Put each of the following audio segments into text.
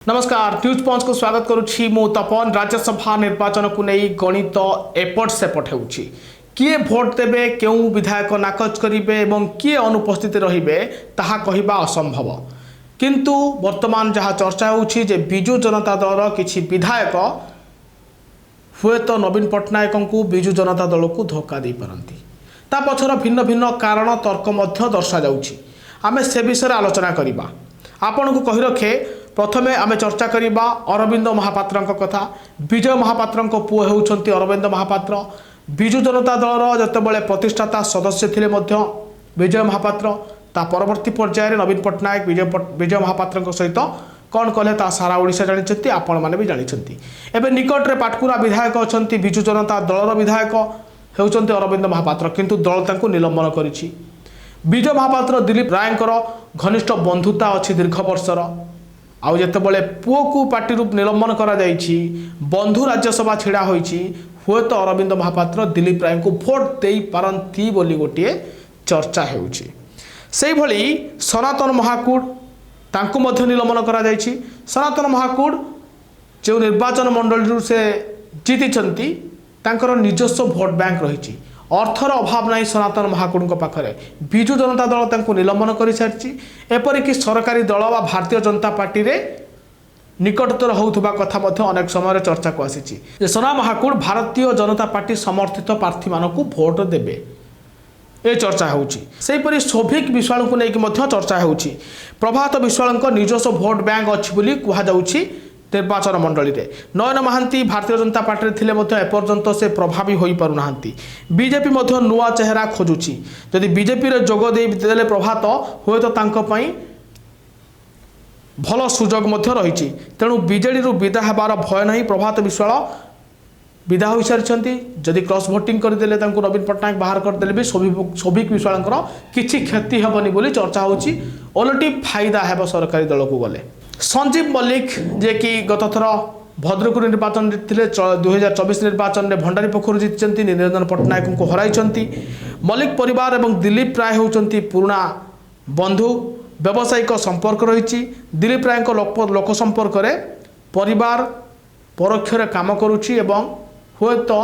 नमस्कार न्यूज पंच को स्वागत करुछि मु तपन। राज्यसभा निर्वाचन को नहीं गणित एपट सेपट होउछि। किए भोट देबे, केउ विधायक नाकच करिवे एवं किए अनुपस्थित रहिबे ताहा कहिबा असंभव। किंतु वर्तमान जहाँ चर्चा होउछि जे बिजु जनता दल किछि विधायक हुए तो नवीन पट्टनायक को बिजु जनता दल को धोखा दे पारंती। ता पछर भिन्न भिन्न कारण तर्क मध्य दर्शा जाउछि। आमे से विषय आलोचना करिबा। आपण को कहि रखे प्रथमे आमे चर्चा करिबा अरविंद महापात्र कथा। विजय महापात्र पुओ होउछंती अरविंद महापात्र। बिजु जनता दलर जतबेले प्रतिष्ठाता सदस्य थिले मध्य विजय महापात्र, ता परवर्ती पर्याय नवीन पट्टनायक विजय महापात्र सहित कौन कले ता सारा ओडिशा जानिछंती, आपण माने भी जानिछंती। एबे निकटरे पाटकुरा विधायक अछंती बिजु जनता दलर विधायक हेउछंती अरविंद महापात्र, किंतु दल तांको निलंबन करिछि। विजय महापात्र दिलीप रायंकर घनिष्ठ बंधुता अच्छी दीर्घ वर्षर। आउ जितेबाला पुओ को पार्टी निलंबन करा जाइछि, बंधु राज्यसभा छिड़ा होइछि, हुए तो अरविंद महापात्र दिलीप राय को भोट दे पारंती बोली गोटे चर्चा होउछि। सेहि भली सनातन महाकूट तांको मध्य निलंबन करा जाइछि। सनातन महाकूट जो निर्वाचन मंडल से जीतिछंती तांकर निजस्व भोट बैंक रहिछि। अर्थर अभाव नहीं सनातन महाकूट पाखरे। बिजु जनता दल तांको निलंबन कर सारी। एपरिक सरकारी दल व भारतीय जनता पार्टी रे निकटतर होउथबा कथा मध्य अनेक समय चर्चा को आसी। सना महाकूट भारतीय जनता पार्टी समर्थित प्रार्थी मानकु भोट देबे ए चर्चा होउछि। सेहिपरि सौभिक विश्वाल को लेकिन चर्चा होउछि। प्रभात विश्वाल निजस्व भोट बैंक अच्छी बोली कहा जाउछि। निर्वाचन मंडली रे नयन महांती भारतीय जनता पार्टी थिले मध्य एपर्यंत से प्रभावी होई पारु नाहंती। बीजेपी मध्य नुआ चेहरा खोजुछि। जदि बीजेपी रे जोग दे देले प्रभात होय तो तांको पई भल सुजोग मध्य रहिछि। तेणु बीजेडी रु विदा हेबार भय नहीं। प्रभात विश्वाल विदा होई सारिछंती। जदि क्रॉस वोटिंग कर देले तांको नवीन पट्टनायक बाहर कर देले भी सौभिक विश्वालंकर किछि क्षति हेबनी बोली चर्चा होछि। ओलटी फायदा हेबो सरकारी दल को गले। संजीव मल्लिक जे कि गत थर भद्रक निर्वाचन थे 2024 निर्वाचन में भंडारी पोखर जीति निरंजन पट्टनायक को हराई। मल्लिक परिवार एवं दिलीप राय होउछंती पुराना बंधु। व्यावसायिक संपर्क रही। दिलीप राय लोक संपर्क रे परिवार परोक्षरे काम करुछि एवं हुए तो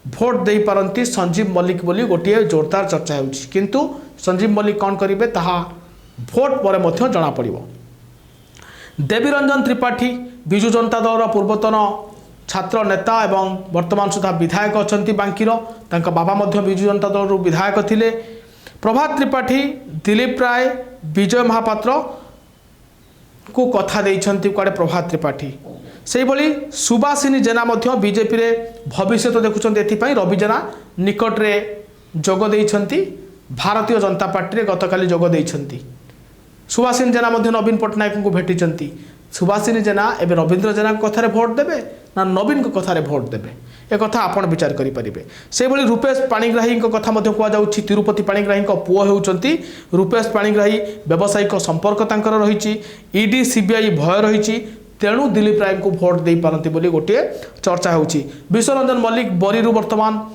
भोट दे पारंती संजीव मल्लिक बोली गोटे जोरदार चर्चा होउछि। किंतु संजीव मल्लिक कौन करिवे ताहा भोट पर मध्य जणा पड़िबो। देवीरंजन त्रिपाठी बिजु जनता दल पूर्वतन छात्र नेता एवं वर्तमान सुधा विधायक अछंती बांकीर। तांका बाबा मध्य बिजु जनता दल विधायक थिले। प्रभात त्रिपाठी दिलीप राय विजय महापात्र को कथा देइछंती कुआडे प्रभात त्रिपाठी। सेहि भली सुभाषिनी जेना मध्य बीजेपी रे भविष्य तो देखुछंती। एथिपई रवि जेना निकट रे जोग देइछंती। भारतीय जनता पार्टी रे गतकाली जोग देइछंती। सुभाषिनी जेना मध्य नवीन पट्टनायक को भेटिचंती। सुभाषिनी जेना एबे रविंद्र जेना कथारे भोट देबे ना नवीन को कथारे भोट देबे ए कथा आपण विचार करि परिबे। से भली रूपेश पाणिग्राही को कथा मध्य कुआ जाउछि। तिरुपति पाणिग्राही को पुओ हेउचंती रूपेश पाणिग्राही। व्यावसायिक संपर्क तांकर रहिछि। ईडी सीबीआई भय रहिछि। तेणु दिलीप राय को भोट दे पारंती बोली गोटे चर्चा होउछि। विश्वरंजन मल्लिक बरीरु वर्तमान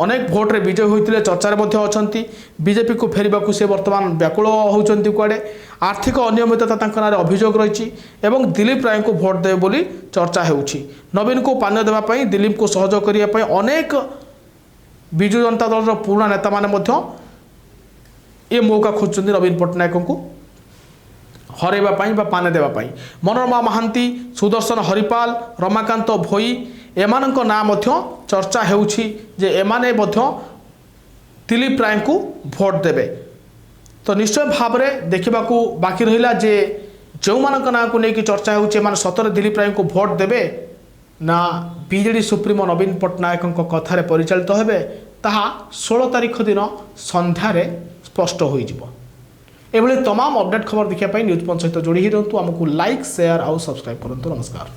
अनेक भोट रे विजय होइतिले चर्चार मध्य अछंती। बीजेपी को फेरिबाकू से वर्तमान व्याकुल होउचंती। कुआडे आर्थिक अनियमितता तांकर नारे अभियोग रहिछि एवं दिलीप राय को भोट देबे बोली चर्चा हेउछि। नवीन को पान्य देबा पई दिलीप को सहयोग करिया पई अनेक बिजु जनता दल रो पुराना नेता माने मध्य ए मौका खोजचंती नवीन पट्टनायक को हरेबा पई बा पाने देबा पई। मनोरमा महांती, सुदर्शन हरिपाल, रमाकांत भोई एमानक ना मध्य चर्चा हेउछि जे एमाने मध्य दिलीप राय को भोट देबे। तो निश्चय भाव में देखा बाकी रहिला जे जो मानक ना को लेकिन चर्चा होउछि एमान सतर दिलीप राय को भोट देबे ना बीजेडी सुप्रीमो नवीन पट्टनायक कथार परिचालित हेबे ताहा 16 तारिख दिन संध्यारे स्पष्ट हो जिवो। एभली तमाम अपडेट खबर देखिया न्यूज पंच सहित जोड़ी ही रहतु। आमको लाइक शेयर और सब्सक्राइब करंतु। नमस्कार।